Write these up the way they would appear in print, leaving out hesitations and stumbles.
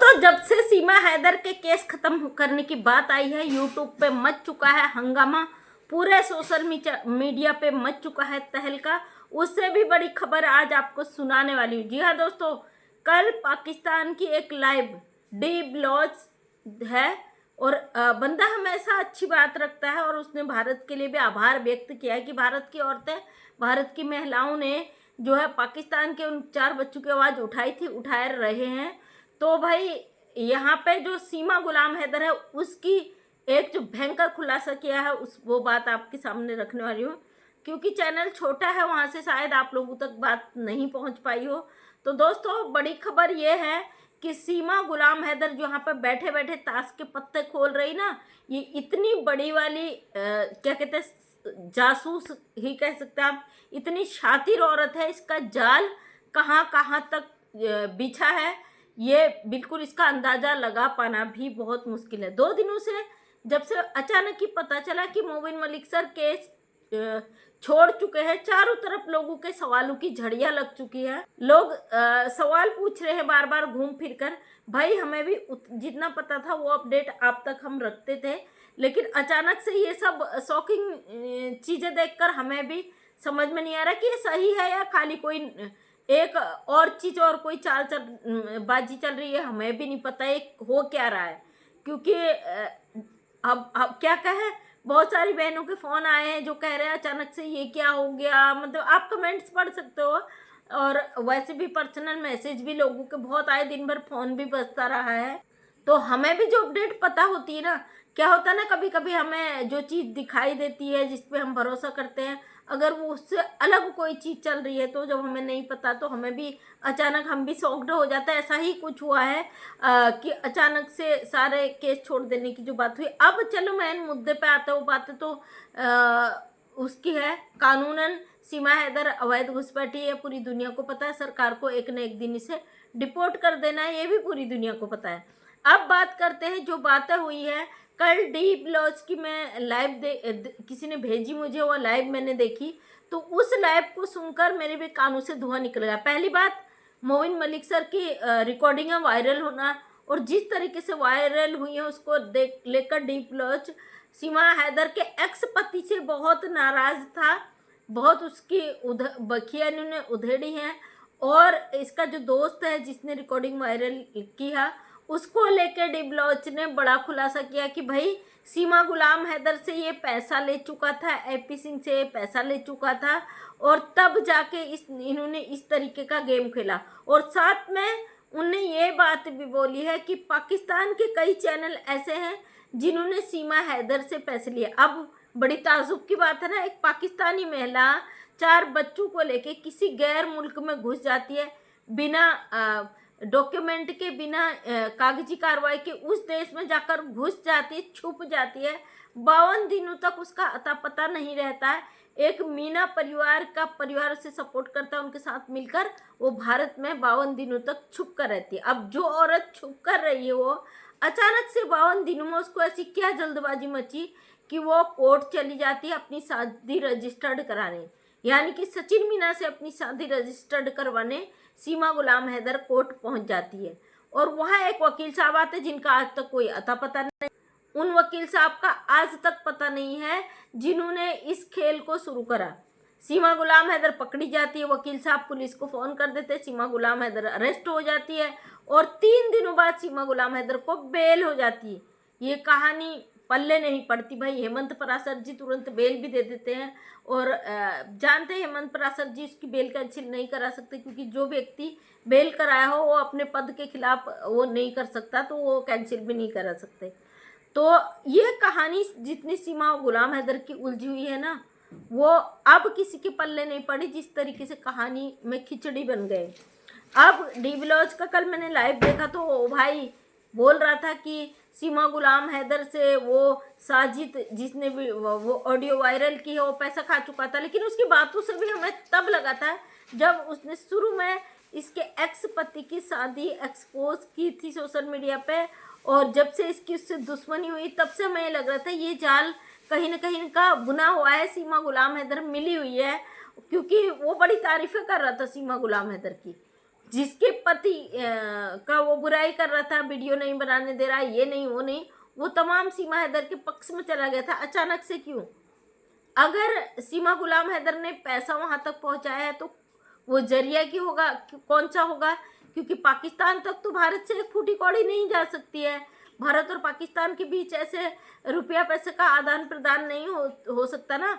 दोस्तों, जब से सीमा हैदर के केस खत्म करने की बात आई है, यूट्यूब पे मच चुका है हंगामा, पूरे सोशल मीडिया पे मच चुका है तहलका। उससे भी बड़ी खबर आज आपको सुनाने वाली हूँ। जी हाँ दोस्तों, कल पाकिस्तान की एक लाइव डी ब्लॉज है और बंदा हमेशा अच्छी बात रखता है और उसने भारत के लिए भी आभार व्यक्त किया है कि भारत की औरतें, भारत की महिलाओं ने जो है पाकिस्तान के उन 4 बच्चों की आवाज़ उठाई थी, उठा रहे हैं। तो भाई यहाँ पे जो सीमा गुलाम हैदर है उसकी एक जो भयंकर खुलासा किया है वो बात आपके सामने रखने वाली हूँ, क्योंकि चैनल छोटा है, वहाँ से शायद आप लोगों तक बात नहीं पहुँच पाई हो। तो दोस्तों, बड़ी खबर ये है कि सीमा गुलाम हैदर जो यहाँ पे बैठे बैठे ताश के पत्ते खोल रही ना, ये इतनी बड़ी वाली क्या कहते हैं, जासूस ही कह सकते हैं आप, इतनी शातिर औरत है। इसका जाल कहाँ कहाँ तक बिछा है, ये बिल्कुल इसका अंदाज़ा लगा पाना भी बहुत मुश्किल है। 2 दिनों से जब से अचानक ही पता चला कि मोबिन मलिक सर केस छोड़ चुके हैं, चारों तरफ लोगों के सवालों की झड़ियाँ लग चुकी है। लोग सवाल पूछ रहे हैं बार बार घूम फिर कर। भाई हमें भी जितना पता था वो अपडेट आप तक हम रखते थे, लेकिन अचानक से ये सब शॉकिंग चीज़ें देखकर हमें भी समझ में नहीं आ रहा कि ये सही है या खाली कोई एक और चीज़ और कोई बाजी चल रही है। हमें भी नहीं पता एक हो क्या रहा है, क्योंकि अब क्या कहें, बहुत सारी बहनों के फ़ोन आए हैं जो कह रहे हैं अचानक से ये क्या हो गया। मतलब आप कमेंट्स पढ़ सकते हो, और वैसे भी पर्सनल मैसेज भी लोगों के बहुत आए, दिन भर फ़ोन भी बजता रहा है। तो हमें भी जो अपडेट पता होती है ना, क्या होता है ना, कभी कभी हमें जो चीज़ दिखाई देती है जिस पे हम भरोसा करते हैं, अगर वो उससे अलग कोई चीज़ चल रही है तो जब हमें नहीं पता तो हमें भी अचानक हम भी शॉक्ड हो जाता है। ऐसा ही कुछ हुआ है कि अचानक से सारे केस छोड़ देने की जो बात हुई। अब चलो मैं मुद्दे पे आता हूँ। बातें तो उसकी है, कानूनन सीमा हैदर अवैध घुसपैठी है, पूरी दुनिया को पता है। सरकार को एक न एक दिन इसे डिपोर्ट कर देना है, ये भी पूरी दुनिया को पता है। अब बात करते हैं जो बातें हुई है कल डी ब्लॉज की। मैं लाइव किसी ने भेजी मुझे, वो लाइव मैंने देखी, तो उस लाइव को सुनकर मेरे भी कानों से धुआं निकल गया। पहली बात, मोबिन मलिक सर की रिकॉर्डिंग वायरल होना, और जिस तरीके से वायरल हुई है उसको लेकर डी ब्लॉज सीमा हैदर के एक्स पति से बहुत नाराज़ था, बहुत उसकी बखिया ने उधेड़ी हैं। और इसका जो दोस्त है जिसने रिकॉर्डिंग वायरल की है, उसको लेकर डी ब्लॉच ने बड़ा खुलासा किया कि भाई सीमा गुलाम हैदर से ये पैसा ले चुका था, एपी सिंह से पैसा ले चुका था, और तब जाके इन्होंने इस तरीके का गेम खेला। और साथ में उनने ये बात भी बोली है कि पाकिस्तान के कई चैनल ऐसे हैं जिन्होंने सीमा हैदर से पैसे लिए। अब बड़ी ताजुब की बात है ना, एक पाकिस्तानी महिला 4 बच्चों को लेके किसी गैर मुल्क में घुस जाती है, बिना डॉक्यूमेंट के, बिना कागजी कार्रवाई के उस देश में जाकर घुस जाती है, छुप जाती है। 52 दिनों तक उसका अता पता नहीं रहता है। एक मीना परिवार से सपोर्ट करता है, उनके साथ मिलकर वो भारत में 52 दिनों तक छुप कर रहती है। अब जो औरत छुप कर रही है, वो अचानक से 52 दिनों में उसको ऐसी क्या जल्दबाजी मची कि वो कोर्ट चली जाती है अपनी शादी रजिस्टर्ड कराने, यानी कि सचिन मीना से अपनी शादी रजिस्टर्ड करवाने सीमा गुलाम हैदर कोर्ट पहुंच जाती है। और वहाँ एक वकील साहब आते जिनका आज तक कोई अता पता नहीं, उन वकील साहब का आज तक पता नहीं है जिन्होंने इस खेल को शुरू करा। सीमा गुलाम हैदर पकड़ी जाती है, वकील साहब पुलिस को फ़ोन कर देते, सीमा गुलाम हैदर अरेस्ट हो जाती है, और 3 दिनों बाद सीमा गुलाम हैदर को बेल हो जाती है। ये कहानी पल्ले नहीं पड़ती भाई। हेमंत पराशर जी तुरंत बेल भी दे देते हैं, और जानते हैं हेमंत पराशर जी उसकी बेल कैंसिल नहीं करा सकते, क्योंकि जो व्यक्ति बेल कराया हो वो अपने पद के खिलाफ वो नहीं कर सकता, तो वो कैंसिल भी नहीं करा सकते। तो ये कहानी जितनी सीमा गुलाम हैदर की उलझी हुई है ना, वो अब किसी के पल्ले नहीं पड़ी। जिस तरीके से कहानी में खिचड़ी बन गए। अब डी ब्लॉज का कल मैंने लाइव देखा तो भाई बोल रहा था कि सीमा गुलाम हैदर से वो साजिद जिसने भी वो ऑडियो वायरल की है वो पैसा खा चुका था, लेकिन उसकी बातों से भी हमें तब लगा था जब उसने शुरू में इसके एक्स पति की शादी एक्सपोज की थी सोशल मीडिया पे, और जब से इसकी उससे दुश्मनी हुई तब से हमें लग रहा था ये जाल कहीं ना कहीं का बुना हुआ है, सीमा गुलाम हैदर मिली हुई है, क्योंकि वो बड़ी तारीफ़ें कर रहा था सीमा गुलाम हैदर की जिसके पति का वो बुराई कर रहा था, वीडियो नहीं बनाने दे रहा, ये नहीं वो नहीं, वो तमाम सीमा हैदर के पक्ष में चला गया था। अचानक से क्यों? अगर सीमा गुलाम हैदर ने पैसा वहां तक पहुंचाया है तो वो जरिया की होगा, कौन सा होगा? क्योंकि पाकिस्तान तक तो भारत से एक फूटी कौड़ी नहीं जा सकती है। भारत और पाकिस्तान के बीच ऐसे रुपया पैसे का आदान प्रदान नहीं हो सकता ना।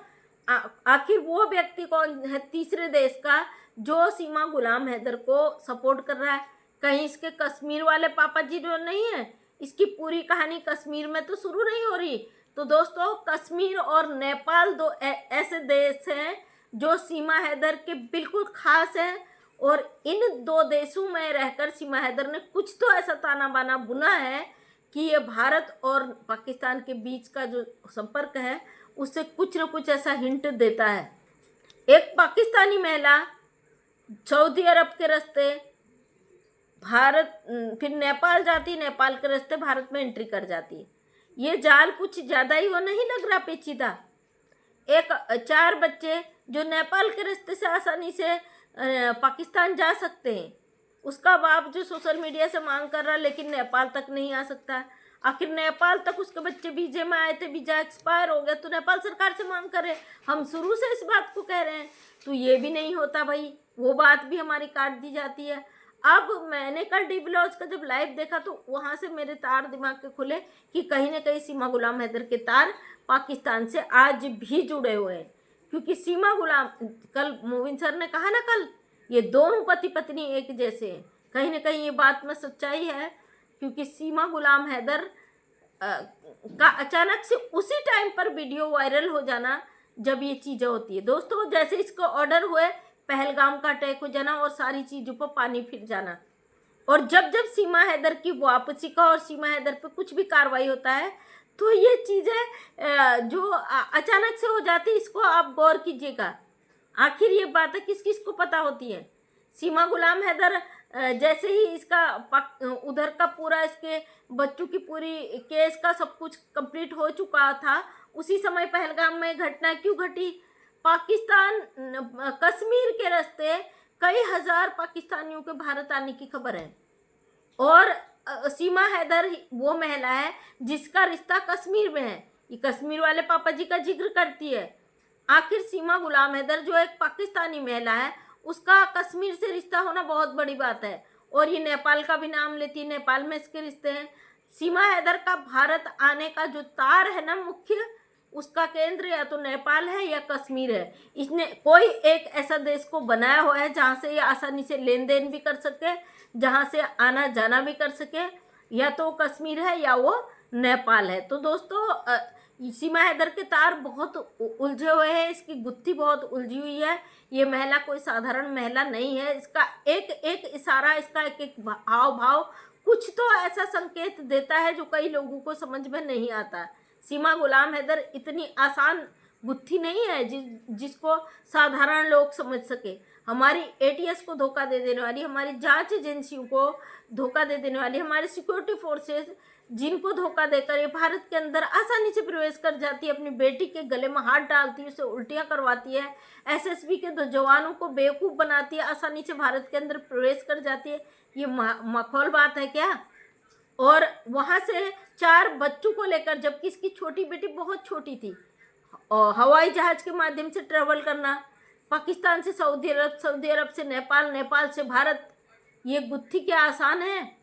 आखिर वो व्यक्ति कौन है तीसरे देश का जो सीमा गुलाम हैदर को सपोर्ट कर रहा है? कहीं इसके कश्मीर वाले पापा जी जो नहीं है? इसकी पूरी कहानी कश्मीर में तो शुरू नहीं हो रही। तो दोस्तों, कश्मीर और नेपाल दो ऐसे देश हैं जो सीमा हैदर के बिल्कुल खास हैं, और इन दो देशों में रहकर सीमा हैदर ने कुछ तो ऐसा ताना बाना बुना है कि ये भारत और पाकिस्तान के बीच का जो संपर्क है उससे कुछ न कुछ ऐसा हिंट देता है। एक पाकिस्तानी महिला सऊदी अरब के रास्ते भारत, फिर नेपाल जाती, नेपाल के रास्ते भारत में एंट्री कर जाती। ये जाल कुछ ज़्यादा ही वो नहीं लग रहा पेचीदा? एक 4 बच्चे जो नेपाल के रास्ते से आसानी से पाकिस्तान जा सकते हैं, उसका बाप जो सोशल मीडिया से मांग कर रहा लेकिन नेपाल तक नहीं आ सकता। आखिर नेपाल तक उसके बच्चे वीजे में आए थे, वीजा एक्सपायर हो गया तो नेपाल सरकार से मांग कर रहे हैं। हम शुरू से इस बात को कह रहे हैं, तो ये भी नहीं होता भाई, वो बात भी हमारी काट दी जाती है। अब मैंने कल डी ब्लॉज का जब लाइव देखा तो वहाँ से मेरे तार दिमाग के खुले कि कहीं ना कहीं सीमा गुलाम हैदर के तार पाकिस्तान से आज भी जुड़े हुए हैं। क्योंकि सीमा गुलाम, कल मोविन सर ने कहा ना, कल ये दोनों पति पत्नी एक जैसे हैं, कहीं ना कहीं ये बात में सच्चाई है। क्योंकि सीमा गुलाम हैदर का अचानक से उसी टाइम पर वीडियो वायरल हो जाना जब ये चीज़ें होती है दोस्तों, जैसे इसको ऑर्डर हुए पहलगाम का अटैक हो जाना और सारी चीज़ों पर पानी फिर जाना, और जब जब सीमा हैदर की वापसी का और सीमा हैदर पे कुछ भी कार्रवाई होता है तो ये चीज़ें जो अचानक से हो जाती है, इसको आप गौर कीजिएगा। आखिर ये बातें किस किस को पता होती हैं? सीमा गुलाम हैदर जैसे ही इसका उधर का पूरा इसके बच्चों की पूरी केस का सब कुछ कंप्लीट हो चुका था, उसी समय पहलगाम में घटना क्यों घटी? पाकिस्तान कश्मीर के रास्ते कई हजार पाकिस्तानियों के भारत आने की खबर है, और सीमा हैदर वो महिला है जिसका रिश्ता कश्मीर में है। ये कश्मीर वाले पापा जी का जिक्र करती है। आखिर सीमा गुलाम हैदर जो एक पाकिस्तानी महिला है, उसका कश्मीर से रिश्ता होना बहुत बड़ी बात है, और ये नेपाल का भी नाम लेती है, नेपाल में इसके रिश्ते हैं। सीमा हैदर का भारत आने का जो तार है ना मुख्य, उसका केंद्र या तो नेपाल है या कश्मीर है। इसने कोई एक ऐसा देश को बनाया हुआ है जहाँ से ये आसानी से लेन देन भी कर सके, जहाँ से आना जाना भी कर सके, या तो कश्मीर है या वो नेपाल है। तो दोस्तों, सीमा हैदर के तार बहुत उलझे हुए हैं, इसकी गुत्थी बहुत उलझी हुई है। ये महिला कोई साधारण महिला नहीं है। इसका एक एक इशारा, इसका एक एक हाव भाव कुछ तो ऐसा संकेत देता है जो कई लोगों को समझ में नहीं आता। सीमा गुलाम हैदर इतनी आसान गुत्थी नहीं है जिसको साधारण लोग समझ सके। हमारी एटीएस को धोखा दे देने वाली, हमारी जांच एजेंसियों को धोखा दे देने वाली, हमारे सिक्योरिटी फोर्सेस जिनको धोखा देकर ये भारत के अंदर आसानी से प्रवेश कर जाती है, अपनी बेटी के गले में हाथ डालती है, उसे उल्टियाँ करवाती है, एसएसबी के दो जवानों को बेवकूफ़ बनाती है, आसानी से भारत के अंदर प्रवेश कर जाती है। ये मखौल बात है क्या? और वहाँ से 4 बच्चों को लेकर, जबकि इसकी छोटी बेटी बहुत छोटी थी, और हवाई जहाज़ के माध्यम से ट्रेवल करना, पाकिस्तान से सऊदी अरब, सऊदी अरब से नेपाल, नेपाल से भारत, ये गुत्थी क्या आसान है?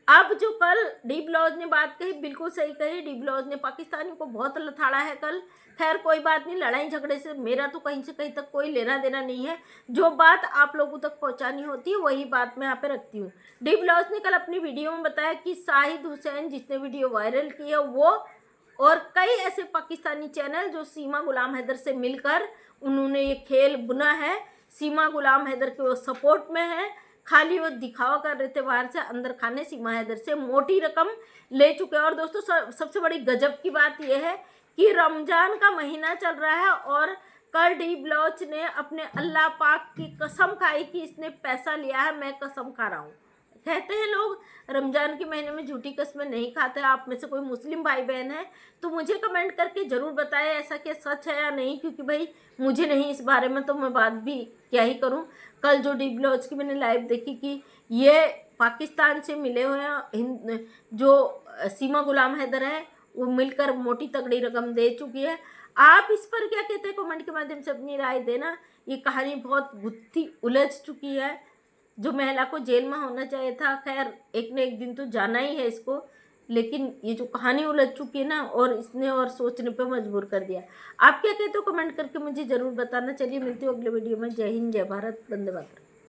अब जो कल डी ब्लॉज ने बात कही, बिल्कुल सही कही। डी ब्लॉज ने पाकिस्तानियों को बहुत लथाड़ा है कल। खैर कोई बात नहीं, लड़ाई झगड़े से मेरा तो कहीं से कहीं तक कोई लेना देना नहीं है। जो बात आप लोगों तक पहुंचानी होती है वही बात मैं यहाँ पे रखती हूँ। डी ब्लॉज ने कल अपनी वीडियो में बताया कि शाहिद हुसैन जिसने वीडियो वायरल की है, वो और कई ऐसे पाकिस्तानी चैनल जो सीमा गुलाम हैदर से मिलकर उन्होंने ये खेल बुना है। सीमा गुलाम हैदर के वो सपोर्ट में है, खाली वो दिखावा कर रहे थे बाहर से, अंदर खाने सीमा हैदर से मोटी रकम ले चुके हैं। और दोस्तों, सबसे बड़ी गजब की बात यह है कि रमज़ान का महीना चल रहा है और कल डी ब्लॉच ने अपने अल्लाह पाक की कसम खाई कि इसने पैसा लिया है, मैं कसम खा रहा हूँ। कहते हैं लोग रमज़ान के महीने में झूठी कस्में नहीं खाते। आप में से कोई मुस्लिम भाई बहन है तो मुझे कमेंट करके ज़रूर बताएं ऐसा क्या सच है या नहीं, क्योंकि भाई मुझे नहीं इस बारे में तो मैं बात भी क्या ही करूं। कल जो डी ब्लॉज की मैंने लाइव देखी कि ये पाकिस्तान से मिले हुए हैं, जो सीमा गुलाम हैदर है वो मिलकर मोटी तगड़ी रकम दे चुकी है। आप इस पर क्या कहते हैं कमेंट के माध्यम से अपनी राय देना। ये कहानी बहुत गुत्थी उलझ चुकी है। जो महिला को जेल में होना चाहिए था, खैर एक न एक दिन तो जाना ही है इसको, लेकिन ये जो कहानी उलझ चुकी है ना, और इसने और सोचने पे मजबूर कर दिया। आप क्या कहते हो कमेंट करके मुझे ज़रूर बताना। चलिए मिलती हूँ अगले वीडियो में। जय हिंद, जय भारत, वंदे मातरम।